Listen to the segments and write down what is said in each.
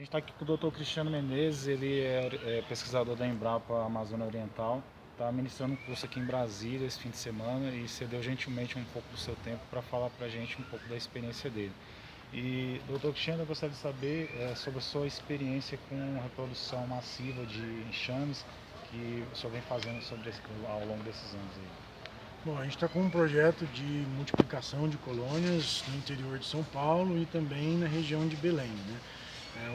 A gente está aqui com o Dr. Cristiano Menezes, ele é pesquisador da Embrapa Amazônia Oriental, está ministrando um curso aqui em Brasília esse fim de semana e cedeu gentilmente um pouco do seu tempo para falar para a gente um pouco da experiência dele. E, Dr. Cristiano, eu gostaria de saber sobre a sua experiência com reprodução massiva de enxames que o senhor vem fazendo ao longo desses anos aí. Bom, a gente está com um projeto de multiplicação de colônias no interior de São Paulo e também na região de Belém, né?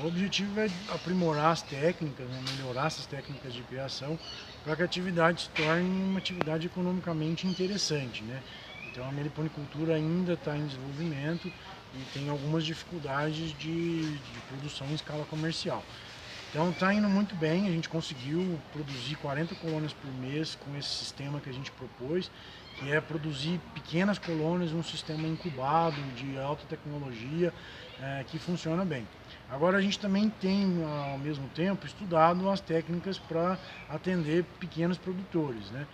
O objetivo é aprimorar as técnicas, né, melhorar essas técnicas de criação para que a atividade se torne uma atividade economicamente interessante, né? Então a meliponicultura ainda está em desenvolvimento e tem algumas dificuldades de produção em escala comercial. Então está indo muito bem, a gente conseguiu produzir 40 colônias por mês com esse sistema que a gente propôs, que é produzir pequenas colônias, um sistema incubado de alta tecnologia que funciona bem. Agora a gente também tem, ao mesmo tempo, estudado as técnicas para atender pequenos produtores, né?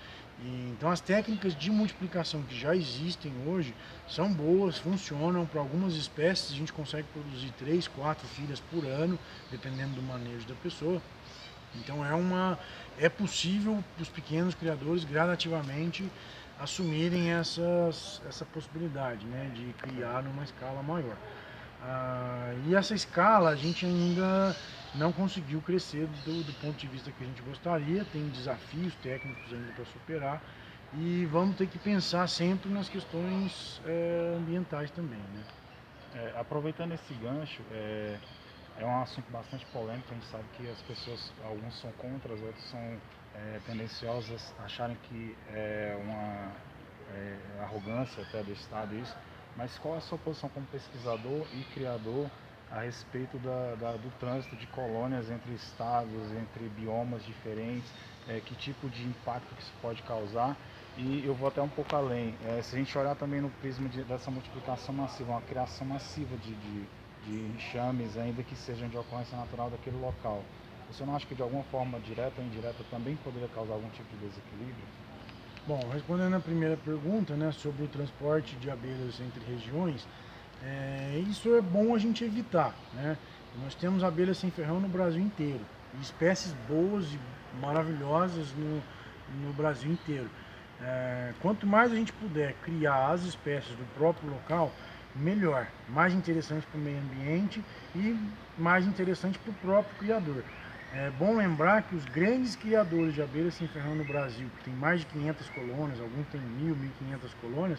Então as técnicas de multiplicação que já existem hoje são boas, funcionam. Para algumas espécies a gente consegue produzir 3, 4 filhas por ano, dependendo do manejo da pessoa. Então é possível para os pequenos criadores gradativamente assumirem essa possibilidade, né, de criar numa escala maior. E essa escala a gente ainda não conseguiu crescer do ponto de vista que a gente gostaria, tem desafios técnicos ainda para superar e vamos ter que pensar sempre nas questões ambientais também, né? Aproveitando esse gancho, é um assunto bastante polêmico. A gente sabe que as pessoas, alguns são contra, outros são tendenciosas a acharem que é uma arrogância até do Estado isso. Mas qual é a sua posição como pesquisador e criador a respeito do trânsito de colônias entre estados, entre biomas diferentes, que tipo de impacto que isso pode causar? E eu vou até um pouco além. Se a gente olhar também no prisma dessa multiplicação massiva, uma criação massiva de enxames, ainda que sejam de ocorrência natural daquele local, você não acha que de alguma forma direta ou indireta também poderia causar algum tipo de desequilíbrio? Bom, respondendo a primeira pergunta, né, sobre o transporte de abelhas entre regiões, isso é bom a gente evitar, né? Nós temos abelhas sem ferrão no Brasil inteiro, e espécies boas e maravilhosas no Brasil inteiro. Quanto mais a gente puder criar as espécies do próprio local, melhor, mais interessante para o meio ambiente e mais interessante para o próprio criador. É bom lembrar que os grandes criadores de abelhas sem ferrão no Brasil, que tem mais de 500 colônias, alguns têm 1.000, 1.500 colônias,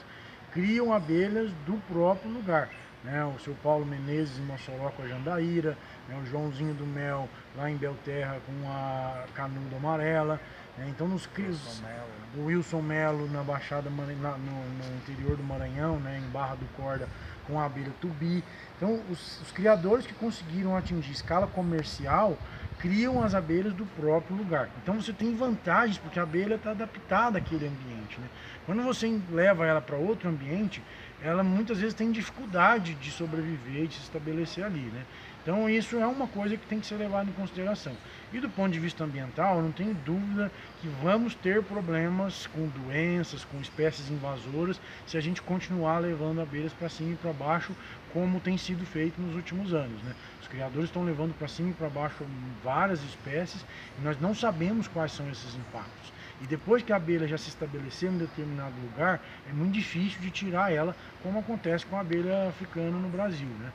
criam abelhas do próprio lugar, né? O seu Paulo Menezes em Mossoró com a jandaíra, né? O Joãozinho do Mel lá em Belterra com a canudo amarela, né? Então o Wilson Melo na Baixada, no interior do Maranhão, né? Em Barra do Corda com a abelha tubi. Então os criadores que conseguiram atingir escala comercial criam as abelhas do próprio lugar. Então você tem vantagens porque a abelha está adaptada àquele ambiente, né? Quando você leva ela para outro ambiente, ela muitas vezes tem dificuldade de sobreviver e de se estabelecer ali, né? Então isso é uma coisa que tem que ser levada em consideração. E do ponto de vista ambiental, eu não tenho dúvida que vamos ter problemas com doenças, com espécies invasoras, se a gente continuar levando abelhas para cima e para baixo, como tem sido feito nos últimos anos, né? Os criadores estão levando para cima e para baixo várias espécies e nós não sabemos quais são esses impactos. E depois que a abelha já se estabeleceu em determinado lugar, é muito difícil de tirar ela, como acontece com a abelha africana no Brasil, né?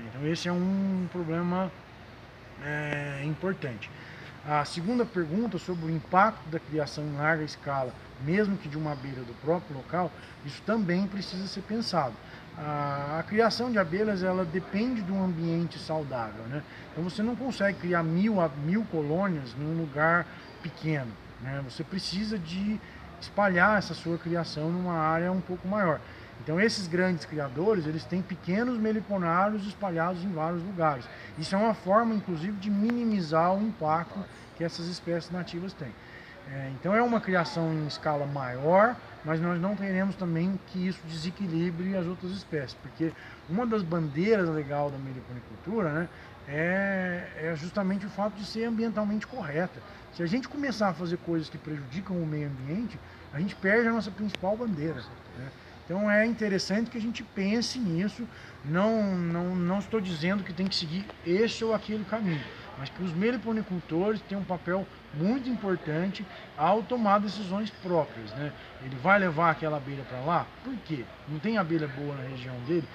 Então esse é um problema importante. A segunda pergunta sobre o impacto da criação em larga escala, mesmo que de uma abelha do próprio local, isso também precisa ser pensado. A criação de abelhas ela depende de um ambiente saudável, né? Então você não consegue criar 1.000 colônias num lugar pequeno, né? Você precisa de espalhar essa sua criação numa área um pouco maior. Então esses grandes criadores, eles têm pequenos meliponários espalhados em vários lugares. Isso é uma forma, inclusive, de minimizar o impacto que essas espécies nativas têm. Então é uma criação em escala maior, mas nós não queremos também que isso desequilibre as outras espécies, porque uma das bandeiras legal da meliponicultura, né, é justamente o fato de ser ambientalmente correta. Se a gente começar a fazer coisas que prejudicam o meio ambiente, a gente perde a nossa principal bandeira, né? Então é interessante que a gente pense nisso. Não estou dizendo que tem que seguir esse ou aquele caminho, mas que os meliponicultores têm um papel muito importante ao tomar decisões próprias, né? Ele vai levar aquela abelha para lá? Por quê? Não tem abelha boa na região dele?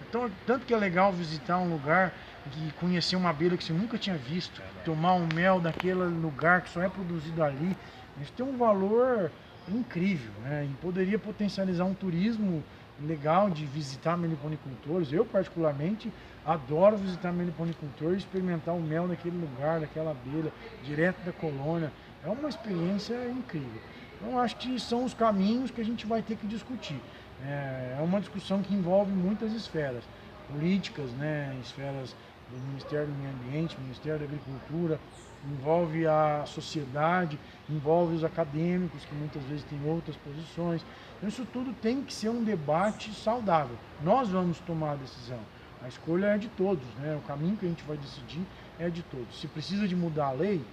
Então, tanto que é legal visitar um lugar e conhecer uma abelha que você nunca tinha visto, tomar um mel daquele lugar que só é produzido ali. Isso tem um valor incrível, né? E poderia potencializar um turismo legal de visitar meliponicultores. Eu, particularmente, adoro visitar meliponicultores, experimentar o mel daquele lugar, daquela abelha, direto da colônia. É uma experiência incrível. Então, acho que são os caminhos que a gente vai ter que discutir. É uma discussão que envolve muitas esferas políticas, né? Esferas do Ministério do Meio Ambiente, Ministério da Agricultura, envolve a sociedade, envolve os acadêmicos, que muitas vezes têm outras posições. Então, isso tudo tem que ser um debate saudável. Nós vamos tomar a decisão. A escolha é de todos, né? O caminho que a gente vai decidir é de todos. Se precisa de mudar a lei,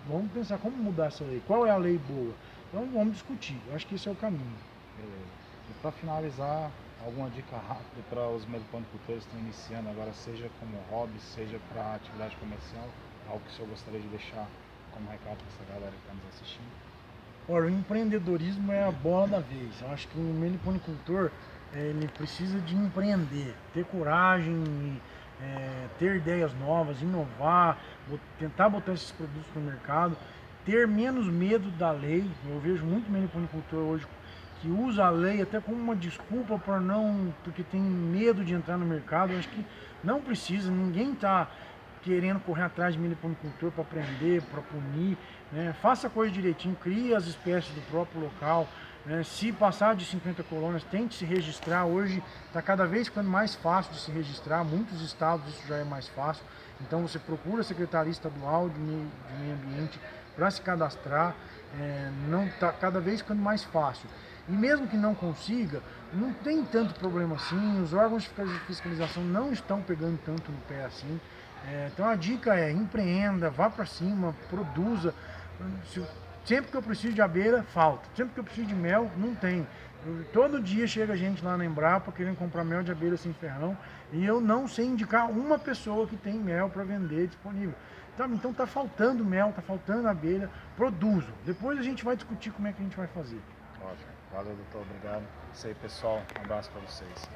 vamos pensar como mudar essa lei. Qual é a lei boa? Então vamos discutir. Eu acho que esse é o caminho. Beleza. E para finalizar, alguma dica rápida para os meliponicultores que estão iniciando agora, seja como hobby, seja para atividade comercial, algo que o senhor gostaria de deixar como recado para essa galera que está nos assistindo? Olha, o empreendedorismo é a bola da vez. Eu acho que o meliponicultor ele precisa de empreender, ter coragem, ter ideias novas, inovar, tentar botar esses produtos no mercado, ter menos medo da lei. Eu vejo muito meliponicultor hoje que usa a lei até como uma desculpa para não, porque tem medo de entrar no mercado. Eu acho que não precisa, ninguém está querendo correr atrás de meliponicultor para prender, para punir, né? Faça a coisa direitinho, crie as espécies do próprio local, né? Se passar de 50 colônias, tente se registrar. Hoje está cada vez ficando mais fácil de se registrar, muitos estados isso já é mais fácil. Então você procura a Secretaria Estadual de Meio Ambiente para se cadastrar, não está cada vez ficando mais fácil. E mesmo que não consiga, não tem tanto problema assim, os órgãos de fiscalização não estão pegando tanto no pé assim. Então a dica é: empreenda, vá para cima, produza. Sempre que eu preciso de abelha, falta. Sempre que eu preciso de mel, não tem. Todo dia chega gente lá na Embrapa querendo comprar mel de abelha sem ferrão e eu não sei indicar uma pessoa que tem mel para vender disponível. Então está faltando mel, está faltando abelha, produzam. Depois a gente vai discutir como é que a gente vai fazer. Ótimo. Valeu, doutor. Obrigado. Isso aí, pessoal. Um abraço para vocês.